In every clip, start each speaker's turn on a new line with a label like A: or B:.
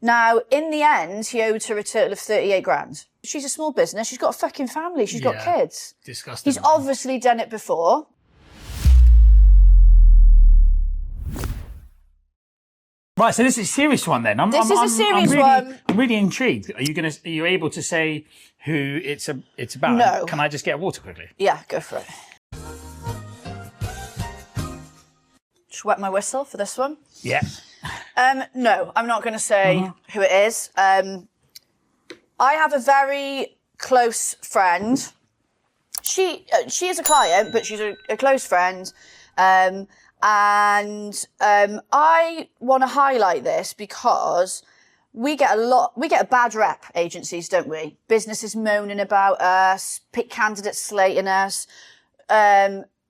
A: Now, in the end, he owed her a total of 38 grand. She's a small business. She's got a fucking family. She's got kids.
B: Disgusting.
A: He's obviously done it before.
B: Right, so this is a serious one then.
A: This is a serious one.
B: I'm really intrigued. Are you able to say who it's about?
A: No.
B: Can I just get water quickly?
A: Yeah, go for it. Just wet my whistle for this one.
B: Yeah.
A: No, I'm not going to say who it is. I have a very close friend. She is a client, but she's a close friend. I want to highlight this because we get a bad rep, agencies, don't we? Businesses moaning about us, pick candidates slating us,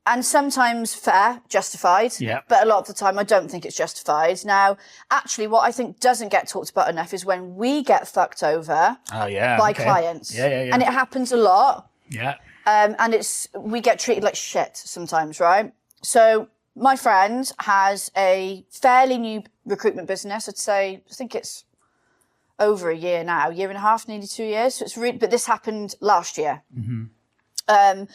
A: and sometimes fair, justified, but a lot of the time I don't think it's justified. Now, actually, what I think doesn't get talked about enough is when we get fucked over by clients. And it happens a lot.
B: Yeah.
A: And we get treated like shit sometimes, right? So my friend has a fairly new recruitment business. I think it's over a year now, year and a half, nearly 2 years. So it's but this happened last year.
B: Mm-hmm.
A: And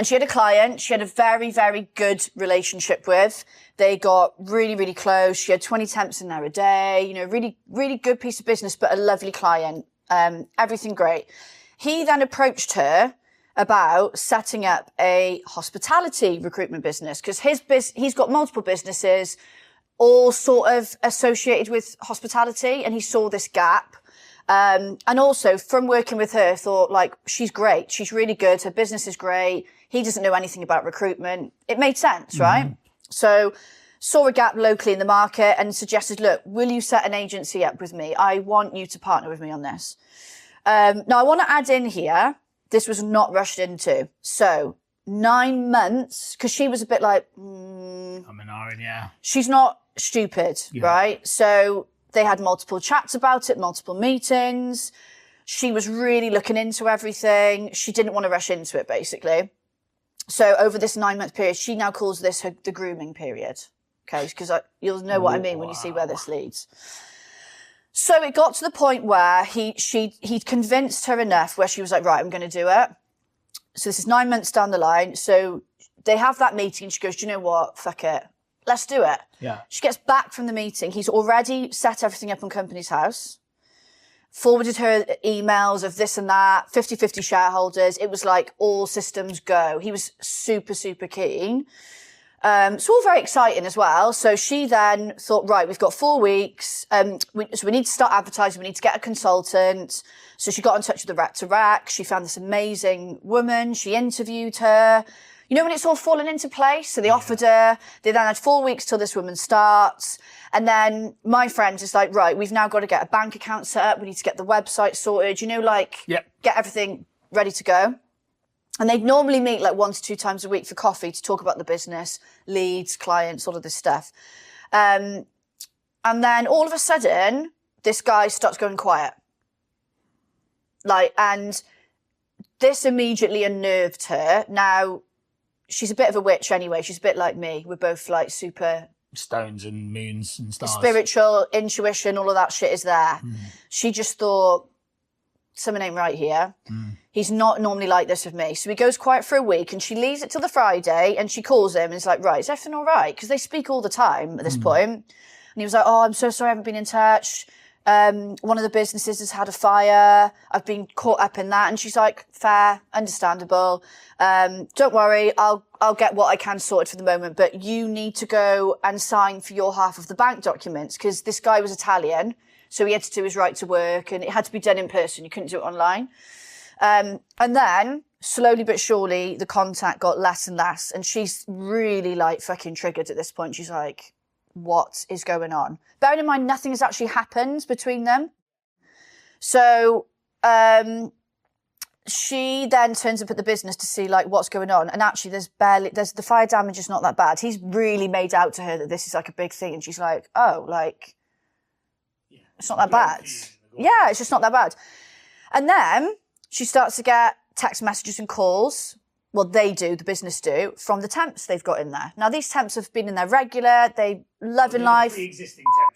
A: she had a client she had a very, very good relationship with. They got really, really close. She had 20 temps in there a day, really, really good piece of business, but a lovely client. Everything great. He then approached her about setting up a hospitality recruitment business because he's got multiple businesses all sort of associated with hospitality, and he saw this gap. And also from working with her, thought like, she's great. She's really good. Her business is great. He doesn't know anything about recruitment. It made sense, right? So saw a gap locally in the market and suggested, look, will you set an agency up with me? I want you to partner with me on this. Now I want to add in here, this was not rushed into. So 9 months, because she was a bit like,
B: I'm an RN, yeah.
A: She's not stupid, right? So they had multiple chats about it, multiple meetings. She was really looking into everything. She didn't want to rush into it, basically. So over this 9 month period, she now calls this the grooming period. Okay, because you'll know what I mean when you see where this leads. So it got to the point where he'd convinced her enough where she was like, right, I'm going to do it. So this is 9 months down the line. So they have that meeting. She goes, do you know what? Fuck it. Let's do it.
B: Yeah.
A: She gets back from the meeting. He's already set everything up on Company's House, forwarded her emails of this and that, 50-50 shareholders. It was like all systems go. He was super, super keen. So all very exciting as well. So she then thought, right, we've got 4 weeks. So we need to start advertising. We need to get a consultant. So she got in touch with the Rec-to-Rec. She found this amazing woman. She interviewed her. When it's all fallen into place. So they offered her. They then had 4 weeks till this woman starts. And then my friend is like, right, we've now got to get a bank account set up. We need to get the website sorted, get everything ready to go. And they'd normally meet like 1 to 2 times a week for coffee to talk about the business, leads, clients, all of this stuff. And then all of a sudden, this guy starts going quiet. And this immediately unnerved her. Now, she's a bit of a witch anyway. She's a bit like me. We're both like super...
B: stones and moons and stars.
A: Spiritual, intuition, all of that shit is there. She just thought, something ain't right here. He's not normally like this with me. So he goes quiet for a week and she leaves it till the Friday and she calls him and is like, right, is everything all right? Because they speak all the time at this point. And he was like, oh, I'm so sorry I haven't been in touch. One of the businesses has had a fire. I've been caught up in that. And she's like, fair, understandable. Don't worry, I'll get what I can sorted for the moment, but you need to go and sign for your half of the bank documents because this guy was Italian. So he had to do his right to work and it had to be done in person. You couldn't do it online. And then slowly but surely the contact got less and less. And she's really like fucking triggered at this point. She's like, what is going on? Bearing in mind, nothing has actually happened between them. So she then turns up at the business to see like what's going on. And actually there's the fire damage is not that bad. He's really made out to her that this is like a big thing. And she's like, oh, like, it's not that bad. Yeah, it's just not that bad. And then she starts to get text messages and calls well, they do, the business do, from the temps they've got in there. Now, these temps have been in there regular, they loving life.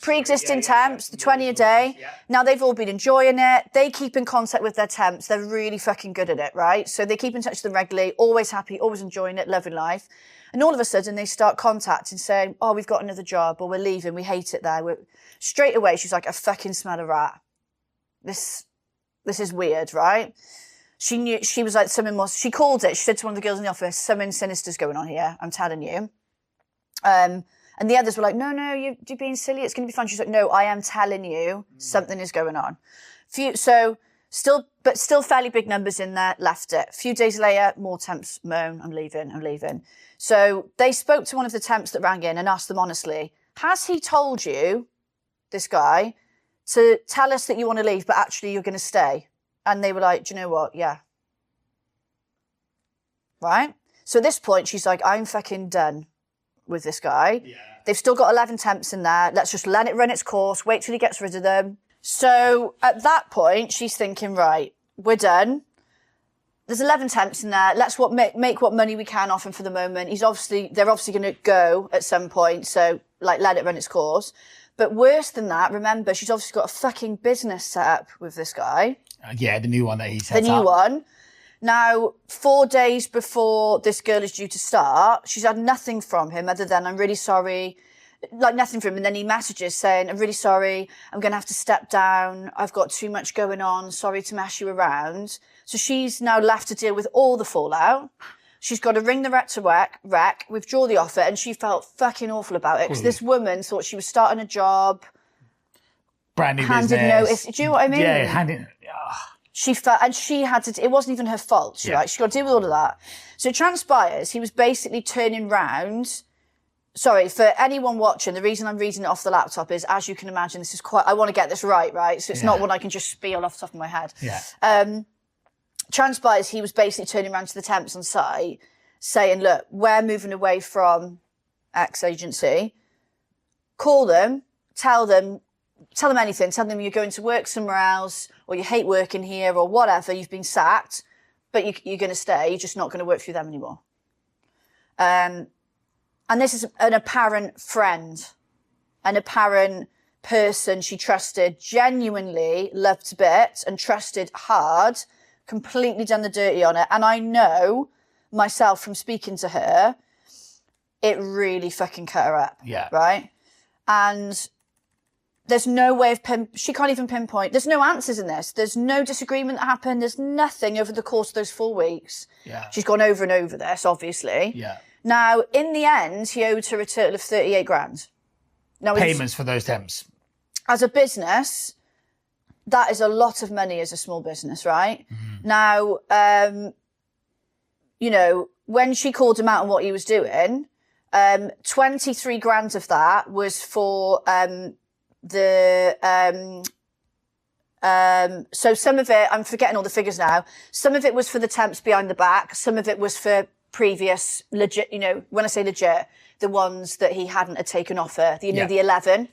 A: Pre-existing temps, the 20 a day.
B: Yeah.
A: Now, they've all been enjoying it. They keep in contact with their temps. They're really fucking good at it, right? So they keep in touch with them regularly, always happy, always enjoying it, loving life. And all of a sudden, they start contacting, saying, oh, we've got another job, or we're leaving, we hate it there. Straight away, she's like, I fucking smell a rat. This is weird, right? She knew, she was like, she called it. She said to one of the girls in the office, something sinister's going on here. I'm telling you. And the others were like, no, you're being silly. It's going to be fun. She's like, no, I am telling you something is going on. Still fairly big numbers in there, left it. A few days later, more temps moan, I'm leaving. So they spoke to one of the temps that rang in and asked them honestly, has he told you, this guy, to tell us that you want to leave, but actually you're going to stay? And they were like, do you know what? Yeah. Right? So at this point, she's like, I'm fucking done with this guy.
B: Yeah.
A: They've still got 11 temps in there. Let's just let it run its course. Wait till he gets rid of them. So at that point, she's thinking, right, we're done. There's 11 temps in there. Let's make what money we can off him for the moment. They're obviously going to go at some point. So like, let it run its course. But worse than that, remember, she's obviously got a fucking business set up with this guy.
B: Yeah, the new one that he set up.
A: The new one. Now, 4 days before this girl is due to start, she's had nothing from him other than, I'm really sorry, like nothing from him. And then he messages saying, I'm really sorry, I'm going to have to step down. I've got too much going on. Sorry to mess you around. So she's now left to deal with all the fallout. She's got to ring the rec to rec, withdraw the offer, and she felt fucking awful about it because this woman thought she was starting a job.
B: Brand new
A: handed
B: business.
A: notice. Do you know what I mean?
B: Yeah, handing.
A: She felt, and she had to, it wasn't even her fault. She got to deal with all of that. So it transpires, he was basically turning round. Sorry, for anyone watching, the reason I'm reading it off the laptop is, as you can imagine, this is quite, I want to get this right? So it's not one I can just spiel off the top of my head.
B: Yeah.
A: Transpires, he was basically turning around to the temps on site saying, look, we're moving away from X agency. Call them, tell them anything. Tell them you're going to work somewhere else, or you hate working here, or whatever. You've been sacked, but you're going to stay. You're just not going to work through them anymore. And this is an apparent friend, an apparent person she trusted, genuinely loved to bits and trusted hard, completely done the dirty on it. And I know myself from speaking to her, it really fucking cut her up.
B: Yeah.
A: Right? And there's no way of she can't even pinpoint. There's no answers in this. There's no disagreement that happened. There's nothing over the course of those 4 weeks.
B: Yeah.
A: She's gone over and over this, obviously.
B: Yeah.
A: Now, in the end, he owed her a total of 38 grand. Now,
B: Payments for those temps.
A: As a business, that is a lot of money as a small business, right? Mm-hmm. Now, you know, when she called him out on what he was doing, 23 grand of that was for so some of it, I'm forgetting all the figures now. Some of it was for the temps behind the back. Some of it was for previous legit, you know, when I say legit, the ones that he hadn't had taken off her, the 11.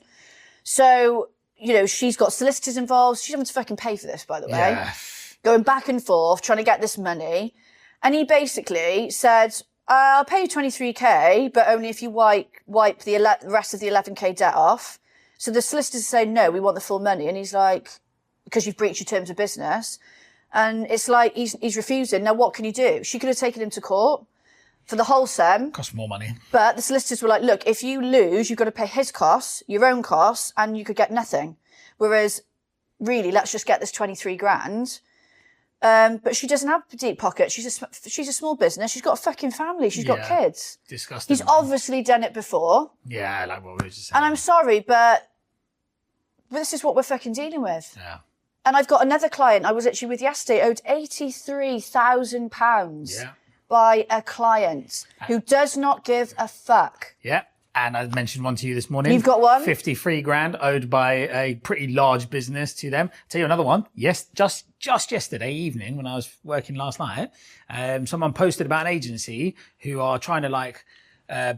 A: So, you know, she's got solicitors involved. She's having to fucking pay for this, by the way.
B: Yeah.
A: Going back and forth, trying to get this money. And he basically said, I'll pay you 23k, but only if you wipe the rest of the 11k debt off. So the solicitors say, no, we want the full money. And he's like, because you've breached your terms of business. And it's like, he's refusing. Now, what can you do? She could have taken him to court for the whole sum.
B: Cost more money.
A: But the solicitors were like, look, if you lose, you've got to pay his costs, your own costs, and you could get nothing. Whereas, really, let's just get this 23 grand. But she doesn't have deep pockets. She's a small business. She's got a fucking family. She's got kids.
B: Disgusting.
A: He's obviously done it before.
B: Yeah, like what we were just saying.
A: And I'm sorry, but this is what we're fucking dealing with.
B: Yeah.
A: And I've got another client I was actually with yesterday, owed £83,000 by a client who does not give a fuck.
B: Yeah. And I mentioned one to you this morning.
A: You've got one?
B: 53 grand owed by a pretty large business to them. Tell you another one. Yes, just yesterday evening when I was working last night, someone posted about an agency who are trying to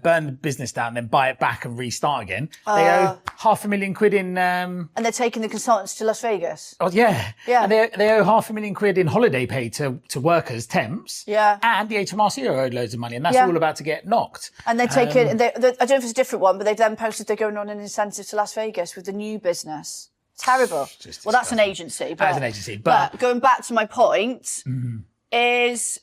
B: burn the business down, then buy it back and restart again. They owe £500,000 in.
A: And they're taking the consultants to Las Vegas.
B: Oh yeah.
A: Yeah.
B: And they owe £500,000 in holiday pay to workers, temps.
A: Yeah.
B: And the HMRC are owed loads of money, and that's all about to get knocked.
A: And they take it. I don't know if it's a different one, but they've then posted they're going on an incentive to Las Vegas with the new business. Terrible. Well, that's an agency.
B: That's an agency.
A: But going back to my point, is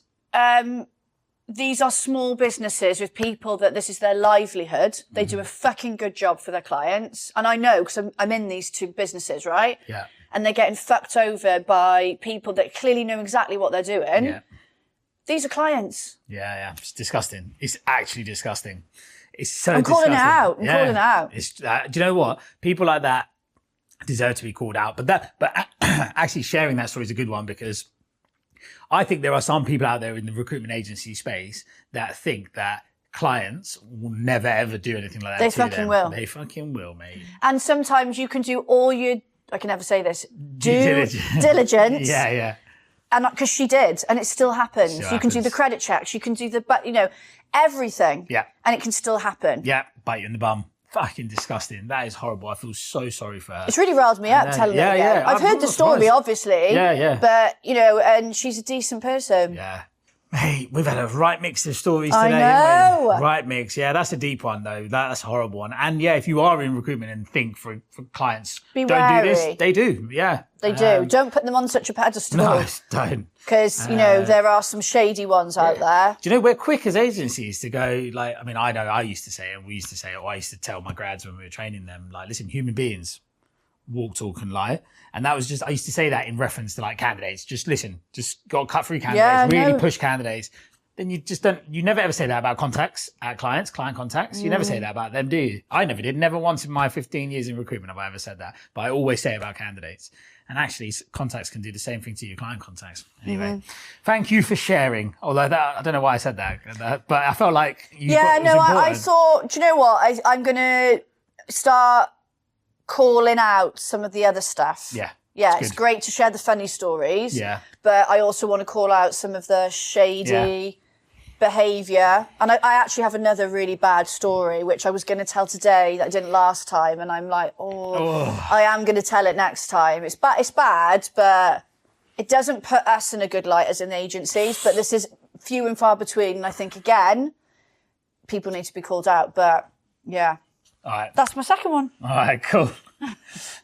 A: these are small businesses with people that this is their livelihood. They do a fucking good job for their clients. And I know because I'm in these two businesses, right?
B: Yeah.
A: And they're getting fucked over by people that clearly know exactly what they're doing.
B: Yeah.
A: These are clients.
B: Yeah. It's disgusting. It's actually disgusting. It's so
A: I'm
B: disgusting.
A: calling it out. I'm calling it out.
B: It's, do you know what? People like that deserve to be called out. But actually sharing that story is a good one, because I think there are some people out there in the recruitment agency space that think that clients will never ever do anything like that.
A: They fucking will.
B: They fucking will, mate.
A: And sometimes you can do all your, I can never say this, diligence.
B: Yeah.
A: And because she did, and it still happens. You can do the credit checks, you can do everything.
B: Yeah.
A: And it can still happen.
B: Yeah, bite you in the bum. Fucking disgusting. That is horrible. I feel so sorry for her.
A: It's really riled me up telling it again.
B: Yeah.
A: I've heard the story, obviously.
B: Yeah.
A: But, and she's a decent person.
B: Yeah. Hey, we've had a right mix of stories today.
A: I know.
B: Right mix. Yeah, that's a deep one, though. That's a horrible one. And yeah, if you are in recruitment and think for clients,
A: Be
B: don't
A: wary.
B: do this. They do. Yeah.
A: They do. Don't put them on such a pedestal.
B: No, don't.
A: Because, there are some shady ones out there.
B: Do you know, we're quick as agencies to go, I know I used to say it, and we used to say it, or I used to tell my grads when we were training them, listen, human beings walk, talk and lie. And that was just, I used to say that in reference to candidates. Just listen, just got to cut through candidates, push candidates. Then you never ever say that about contacts, client contacts. You never say that about them, do you? I never did. Never once in my 15 years in recruitment have I ever said that. But I always say it about candidates. And actually, contacts can do the same thing to your client contacts. Anyway, thank you for sharing. Although I don't know why I said that, but I felt like
A: I thought, do you know what? I'm going to start calling out some of the other stuff. Yeah, it's great to share the funny stories.
B: Yeah.
A: But I also want to call out some of the shady behaviour. And I actually have another really bad story, which I was going to tell today that I didn't last time. And I'm like, I am going to tell it next time. It's bad, but it doesn't put us in a good light as an agency. But this is few and far between. And I think, again, people need to be called out. But, yeah.
B: All right.
A: That's my second one.
B: All right, cool.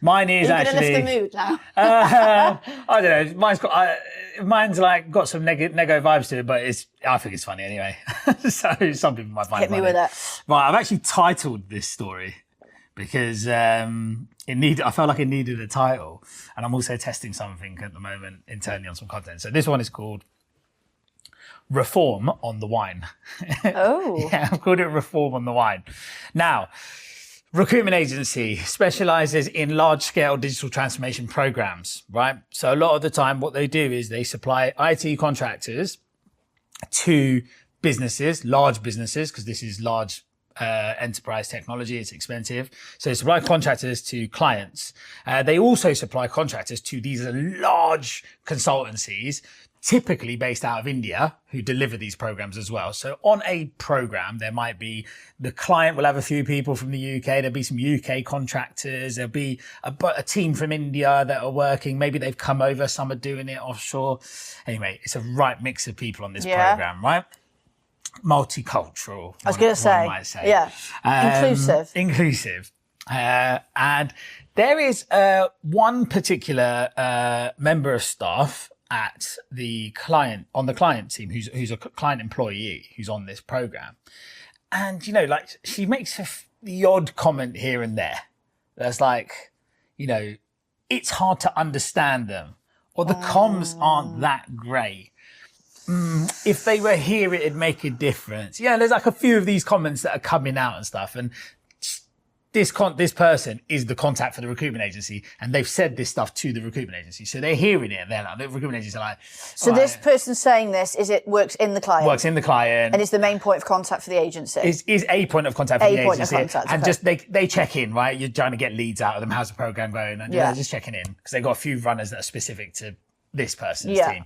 B: Mine is actually...
A: You're going to lift the mood
B: I
A: now.
B: don't know. Mine's got some negative vibes to it, but I think it's funny anyway. So some people might find it funny.
A: Hit me with it.
B: Right, I've actually titled this story because I felt like it needed a title, and I'm also testing something at the moment internally on some content. So this one is called Reform on the Wine.
A: Oh.
B: Yeah, I've called it Reform on the Wine. Now, recruitment agency specializes in large-scale digital transformation programs, right? So a lot of the time what they do is they supply IT contractors to businesses, large businesses, because this is large enterprise technology, it's expensive. So they supply contractors to clients. They also supply contractors to these large consultancies, typically based out of India, who deliver these programs as well. So on a program, there might be, the client will have a few people from the UK, there'll be some UK contractors, there'll be a team from India that are working, maybe they've come over, some are doing it offshore. Anyway, it's a right mix of people on this program, right? Multicultural.
A: I was going to say, yeah,
B: inclusive. And there is one particular member of staff at the client, on the client team, who's a client employee who's on this program. And, she makes the odd comment here and there. That's it's hard to understand them, or the comms aren't that great. If they were here, it'd make a difference. Yeah, there's a few of these comments that are coming out and stuff. And this person is the contact for the recruitment agency, and they've said this stuff to the recruitment agency. So they're hearing it, and they're the recruitment agency are like...
A: So this person saying this, it works in the client?
B: Works in the client.
A: And is the main point of contact for the agency?
B: Is a point of contact for the agency.
A: Point of contact,
B: and just, they check in, right? You're trying to get leads out of them. How's the program going? And just checking in. Because they've got a few runners that are specific to this person's team.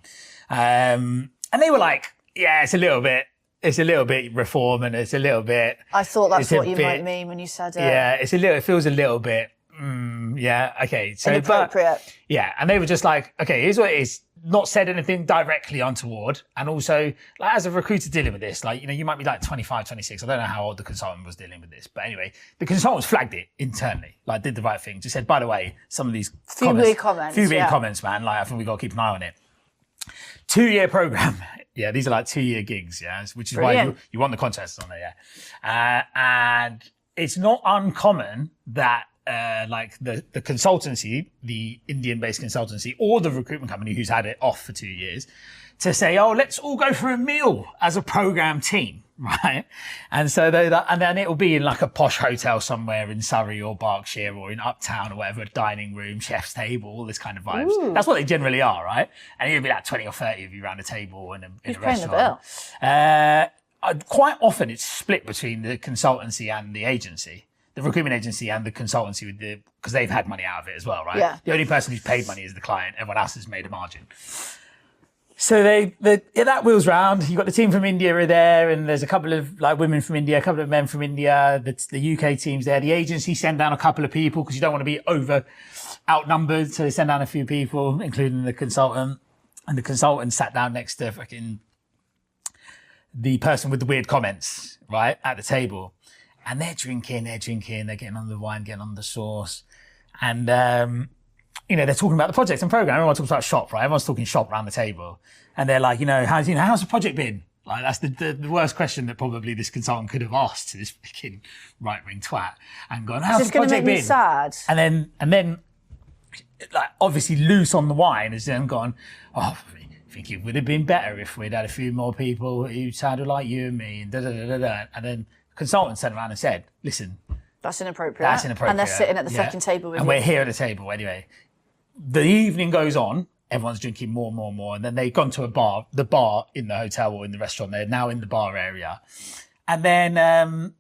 B: And they were like, yeah, it's a little bit it's a little bit reform and it's a little bit.
A: I thought that's what you might mean when you said it.
B: Yeah, it feels a little bit. Yeah, okay. So,
A: inappropriate.
B: Yeah, and they were just like, okay, here's what it is. Not said anything directly untoward. And also, like, as a recruiter dealing with this, like, you might be like 25, 26. I don't know how old the consultant was dealing with this. But anyway, the consultants flagged it internally, like did the right thing. Just said, by the way, some of these
A: few weird comments,
B: man. Like, I think we got to keep an eye on it. 2-year program. Yeah, these are like 2-year gigs. Yeah, which is why you want the contractors on there. Yeah. And it's not uncommon that like the consultancy, the Indian-based consultancy, or the recruitment company who's had it off for 2 years, to say, "Oh, let's all go for a meal as a program team," right? And so and then it'll be in like a posh hotel somewhere in Surrey or Berkshire or in Uptown or whatever, dining room, chef's table, all this kind of vibes. Ooh. That's what they generally are, right? And it'll be like 20 or 30 of you around a table in a restaurant. The bill? Quite often it's split between the consultancy and the agency. The recruitment agency and the consultancy because they've had money out of it as well, right?
A: Yeah.
B: The only person who's paid money is the client. Everyone else has made a margin. So that wheels round. You've got the team from India are there, and there's a couple of like women from India, a couple of men from India. The UK team's there. The agency send down a couple of people because you don't want to be outnumbered. So they send down a few people, including the consultant. And the consultant sat down next to fucking the person with the weird comments, right, at the table. And they're drinking, they're getting on the wine, getting on the sauce. And, they're talking about the project and program. Everyone talks about shop, right? Everyone's talking shop around the table. And they're like, how's the project been? Like, that's the worst question that probably this consultant could have asked to this fucking right-wing twat. And gone, how's the project been? Is this going to make me
A: sad?
B: And then, like, obviously loose on the wine has then gone, I think it would have been better if we'd had a few more people who sounded like you and me and da-da-da-da-da. And then, consultant turned around and said, listen,
A: that's inappropriate. And they're sitting at the fucking table with you.
B: And we're here at the table anyway. The evening goes on, everyone's drinking more. And then they've gone to the bar in the hotel or in the restaurant. They're now in the bar area. And then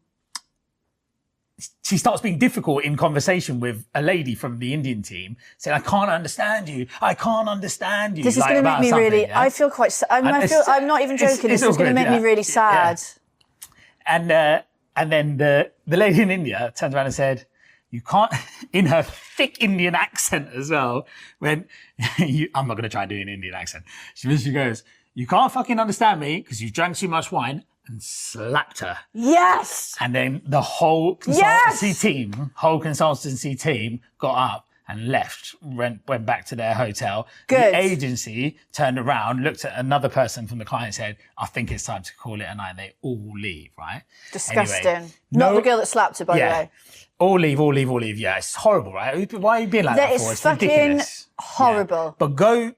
B: she starts being difficult in conversation with a lady from the Indian team, saying, I can't understand you.
A: This is going to make me really, yeah? I feel quite sad. I'm not even joking. This is going to make me really sad.
B: Yeah. And then the lady in India turned around and said, you can't, in her thick Indian accent as well, I'm not going to try and do an Indian accent. She goes, you can't fucking understand me because you drank too much wine, and slapped her.
A: Yes!
B: And then the whole consultancy team got up and left, went back to their hotel.
A: Good.
B: The agency turned around, looked at another person from the client and said, I think it's time to call it a night. They all leave, right?
A: Disgusting. Anyway, not the girl that slapped her, by the way.
B: All leave. Yeah, it's horrible, right? Why are you being like that for? It's
A: fucking
B: ridiculous.
A: Horrible.
B: Yeah. But go,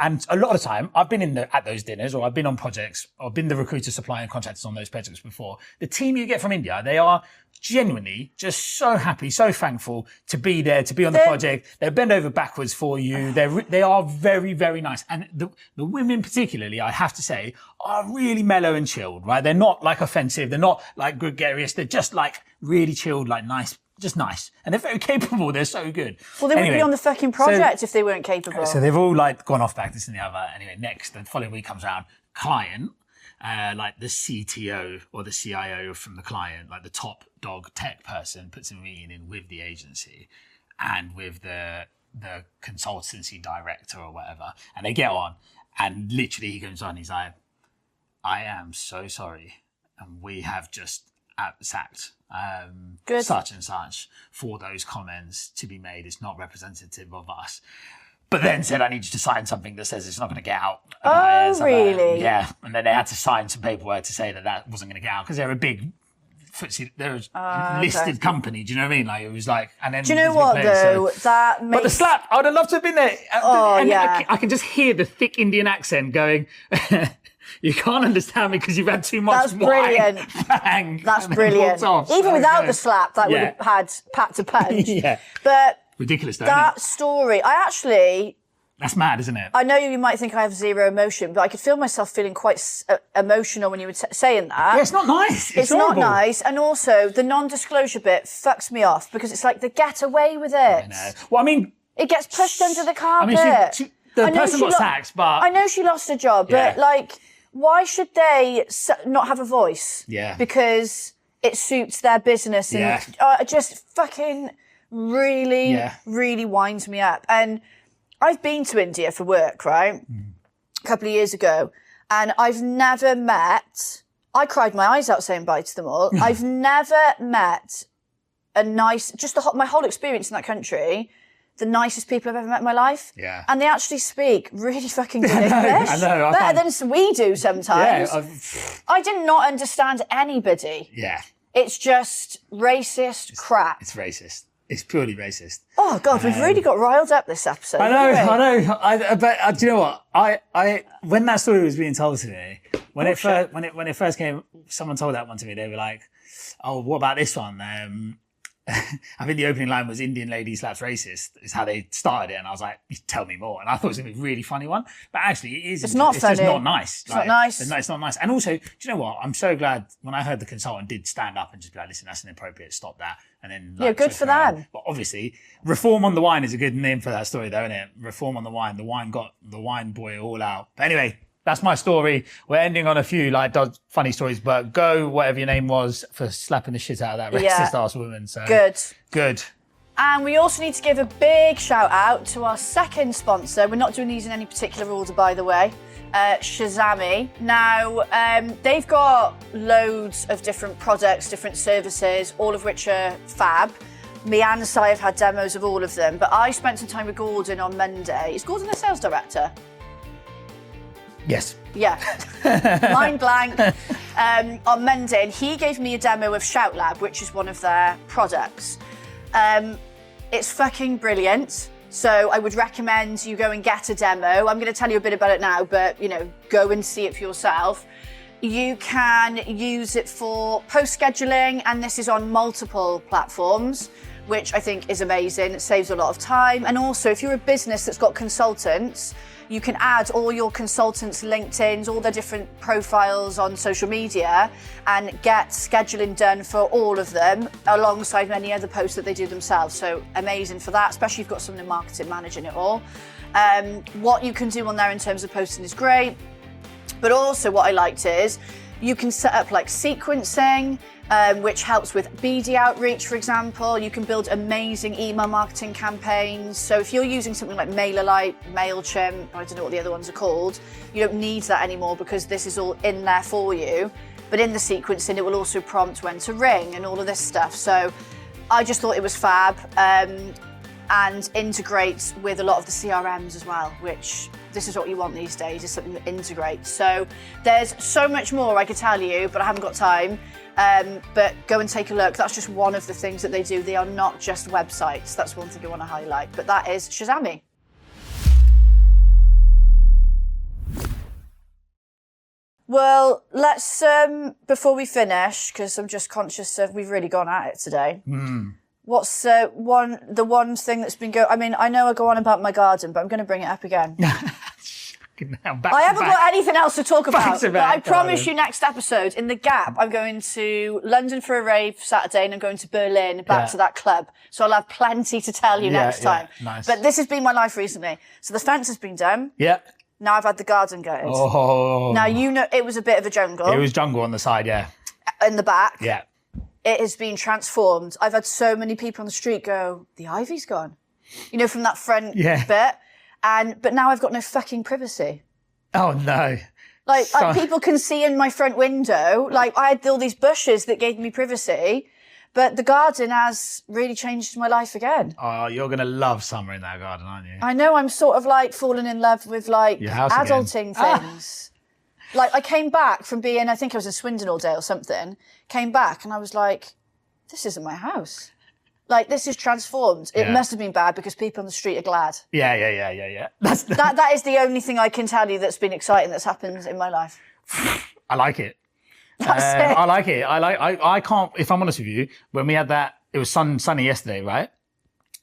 B: and a lot of the time, I've been at those dinners, or I've been on projects, or been the recruiter supplying contractors on those projects before. The team you get from India, they are genuinely just so happy, so thankful to be there, to be on the project. They bend over backwards for you. They are very, very nice. And the women particularly, I have to say, are really mellow and chilled, right? They're not like offensive. They're not like gregarious. They're just like really chilled, like nice, just nice. And they're very capable. They're so good.
A: Well, they wouldn't be on the fucking project if they weren't capable.
B: So they've all like gone off back, this and the other. Anyway, next, the following week comes around, client, like the CTO or the CIO from the client, like the top dog tech person, puts a meeting in with the agency and with the consultancy director or whatever. And they get on, and literally he comes on, he's like, I am so sorry. And we have just sacked such and such for those comments to be made. It's not representative of us. But then said, I need you to sign something that says it's not going to get out.
A: Oh, really?
B: Yeah. And then they had to sign some paperwork to say that wasn't going to get out because they're a big listed company. Do you know what I mean? Like, it was like, and then.
A: Do you know what though?
B: But the slap, I would have loved to have been there. I can just hear the thick Indian accent going, you can't understand me because you've had too much wine.
A: Brilliant.
B: Bang.
A: That's brilliant. Even without the slap, that would have had pat to punch.
B: Yeah.
A: But
B: ridiculous, though.
A: That story,
B: that's mad, isn't it?
A: I know you might think I have zero emotion, but I could feel myself feeling quite emotional when you were saying that.
B: Yeah, it's not nice.
A: It's not nice. And also, the non-disclosure bit fucks me off because it's like they get away with it.
B: I know. Well, I mean,
A: it gets pushed under the carpet.
B: I mean, the person got sacked, but
A: I know she lost her job, but like, why should they not have a voice?
B: Yeah.
A: Because it suits their business and just fucking really winds me up. And I've been to India for work, right? A couple of years ago. And I've never met, I cried my eyes out saying bye to them all. I've never met my whole experience in that country, the nicest people I've ever met in my life.
B: Yeah.
A: And they actually speak really fucking good English. I know. Better than we do sometimes. Yeah, I did not understand anybody.
B: Yeah.
A: It's just racist crap.
B: It's racist. It's purely racist.
A: Oh God, we've really got riled up this episode.
B: I know. But do you know what? I when that story was being told to me, when it first came, someone told that one to me. They were like, "Oh, what about this one?" I think the opening line was "Indian lady slaps racist" is how they started it, and I was like, "Tell me more." And I thought it was a really funny one, but actually it is.
A: It's not funny.
B: It's just not nice.
A: It's not nice.
B: It's not nice. And also, do you know what? I'm so glad when I heard the consultant did stand up and just be like, "Listen, that's inappropriate. Stop that." And then
A: good for them.
B: But obviously, reform on the wine is a good name for that story, though, isn't it? Reform on the wine. The wine got the wine boy all out. But anyway. That's my story. We're ending on a few funny stories, but go whatever your name was for slapping the shit out of that racist ass woman. So good.
A: And we also need to give a big shout out to our second sponsor. We're not doing these in any particular order, by the way. Shazamme. Now, they've got loads of different products, different services, all of which are fab. Me and Si have had demos of all of them, but I spent some time with Gordon on Monday. Is Gordon the sales director?
B: Yes.
A: Yeah. Mind blank. On Monday, and he gave me a demo of ShoutLab, which is one of their products. It's fucking brilliant. So I would recommend you go and get a demo. I'm going to tell you a bit about it now, but go and see it for yourself. You can use it for post scheduling, and this is on multiple platforms, which I think is amazing. It saves a lot of time. And also, if you're a business that's got consultants, you can add all your consultants' LinkedIn's, all their different profiles on social media, and get scheduling done for all of them alongside many other posts that they do themselves. So amazing for that, especially if you've got someone in marketing managing it all. What you can do on there in terms of posting is great. But also what I liked is you can set up like sequencing, which helps with BD outreach, for example. You can build amazing email marketing campaigns. So if you're using something like MailerLite, MailChimp, I don't know what the other ones are called, you don't need that anymore because this is all in there for you. But in the sequencing, it will also prompt when to ring and all of this stuff. So I just thought it was fab, and integrates with a lot of the CRMs as well, which this is what you want these days, is something that integrates. So there's so much more I could tell you, but I haven't got time. But go and take a look. That's just one of the things that they do. They are not just websites. That's one thing I want to highlight. But that is Shazamme. Well, let's, before we finish, because I'm just conscious of we've really gone at it today. What's the one thing that's been I mean, I know I go on about my garden, but I'm going to bring it up again. I haven't got anything else to talk about, but I promise you next episode, in the gap, I'm going to London for a rave Saturday and I'm going to Berlin back to that club. So I'll have plenty to tell you next time.
B: Nice.
A: But this has been my life recently. So the fence has been done.
B: Yeah.
A: Now I've had the garden gutted.
B: Oh.
A: Now, it was a bit of a jungle.
B: It was jungle on the side, yeah.
A: In the back.
B: Yeah.
A: It has been transformed. I've had so many people on the street go, the ivy's gone. From that front bit. But now I've got no fucking privacy.
B: Oh, no.
A: Like people can see in my front window. Like, I had all these bushes that gave me privacy, but the garden has really changed my life again.
B: Oh, you're going to love summer in that garden, aren't you?
A: I know. I'm sort of like falling in love with like adulting things. Like, I came back from being, I think I was in Swindon all day or something, came back and I was like, this isn't my house. Like, this is transformed. It must have been bad because people on the street are glad.
B: Yeah.
A: That is the only thing I can tell you that's been exciting that's happened in my life.
B: I like it.
A: That's it.
B: I like it. I can't, if I'm honest with you, when we had that, it was sunny yesterday, right?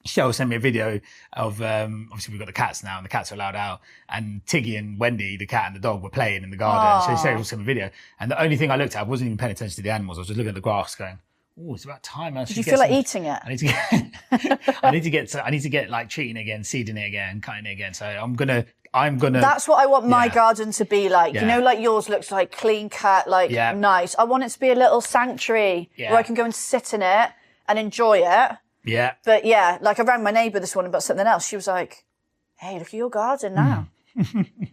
B: Cheryl sent me a video of, obviously we've got the cats now and the cats are allowed out, and Tiggy and Wendy, the cat and the dog, were playing in the garden. So Cheryl sent me a video. And the only thing I looked at, I wasn't even paying attention to the animals. I was just looking at the grass going, oh, it's about time.
A: Did you feel like eating it?
B: I need to get, I need to get like treating it again, seeding it again, cutting it again. So I'm gonna.
A: That's what I want my garden to be like.
B: Yeah.
A: You know, like yours looks like clean cut, like nice. I want it to be a little sanctuary where I can go and sit in it and enjoy it.
B: Yeah.
A: But yeah, like I rang my neighbour this morning about something else. She was like, "Hey, look at your garden now.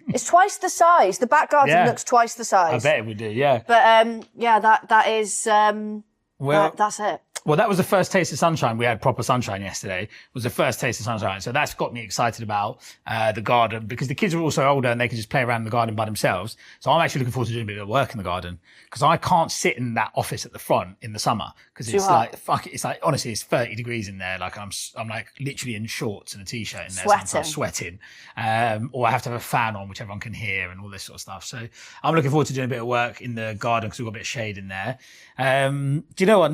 A: It's twice the size. The back garden looks twice the size."
B: I bet it would do. Yeah.
A: But that is that's it.
B: Well, that was the first taste of sunshine. We had proper sunshine yesterday. It was the first taste of sunshine. So that's got me excited about the garden, because the kids are also older and they can just play around in the garden by themselves. So I'm actually looking forward to doing a bit of work in the garden, because I can't sit in that office at the front in the summer, because it's like, it's like, honestly, it's 30 degrees in there. Like I'm like literally in shorts and a t-shirt in there. Sweating. Or I have to have a fan on, which everyone can hear, and all this sort of stuff. So I'm looking forward to doing a bit of work in the garden, because we've got a bit of shade in there. Do you know what?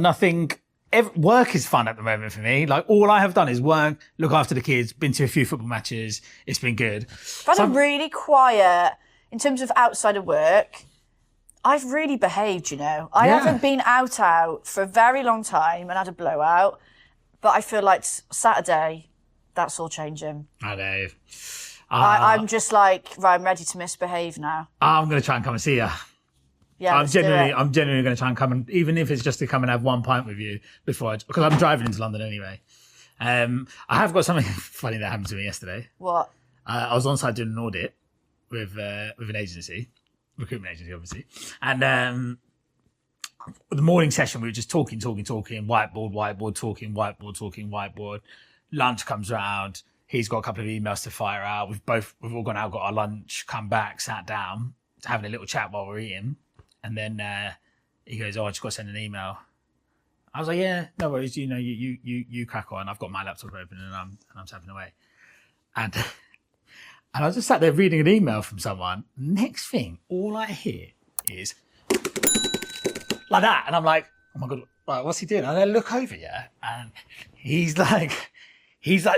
B: Work is fun at the moment for me. Like all I have done is work, look after the kids, been to a few football matches. It's been good.
A: I've had a really quiet, in terms of outside of work, I've really behaved, you know. I haven't been out for a very long time and had a blowout, but I feel like Saturday, that's all changing.
B: I know.
A: I'm just like, right, I'm ready to misbehave now.
B: I'm going to try and come and see you.
A: Yeah,
B: I'm genuinely going to try and come, and even if it's just to come and have one pint with you because I'm driving into London anyway. I have got something funny that happened to me yesterday.
A: What?
B: I was on site doing an audit with an agency, recruitment agency, obviously. And the morning session, we were just talking, whiteboard, whiteboard. Lunch comes around. He's got a couple of emails to fire out. We've all gone out, got our lunch, come back, sat down, having a little chat while we're eating. And then he goes, "Oh, I just got to send an email." I was like, "Yeah, no worries. You know, you crack on. I've got my laptop open and I'm tapping away." And I was just sat there reading an email from someone. Next thing, all I hear is like that, and I'm like, "Oh my god, right, what's he doing?" And I look over, and he's like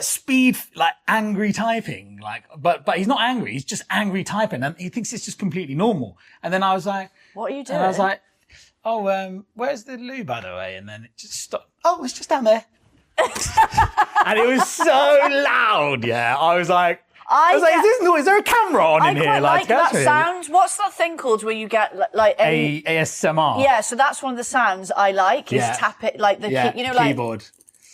B: speed, like angry typing, like, but he's not angry. He's just angry typing, and he thinks it's just completely normal. And then I was like,
A: "What are you doing?"
B: And I was like, "Oh, where's the loo, by the way?" And then it just stopped. "Oh, it's just down there." And it was so loud. Yeah, I was like, is there a camera on in here?
A: I like that sound. What's that thing called where you get like
B: ASMR?
A: Yeah, so that's one of the sounds I like. Is tap it like the
B: keyboard.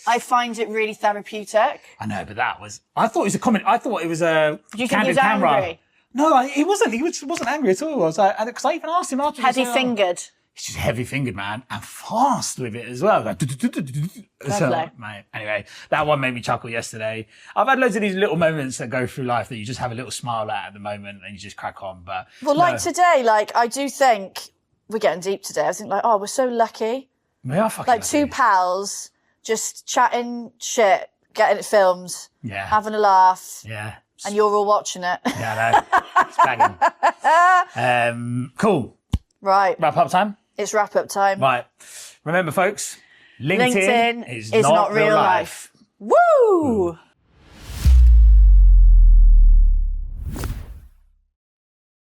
A: I find it really therapeutic.
B: I know, but I thought it was a comment. I thought it was a
A: Do you think he was camera. Angry?
B: No, he wasn't. He wasn't angry at all. I was like, because I even asked him after.
A: Heavy-fingered.
B: He's just heavy-fingered, man, and fast with it as well. Like, so, mate. Anyway, that one made me chuckle yesterday. I've had loads of these little moments that go through life that you just have a little smile at the moment, and you just crack on. But
A: like today, like I do think we're getting deep today. I think like, oh, we're so lucky.
B: We are fucking
A: like
B: lucky.
A: Two pals. Just chatting shit, getting it filmed, having a laugh.
B: Yeah.
A: And you're all watching it.
B: Yeah, I know. It's banging. Cool.
A: Right.
B: Wrap up time?
A: It's wrap up time.
B: Right. Remember, folks, LinkedIn is not real life.
A: Woo!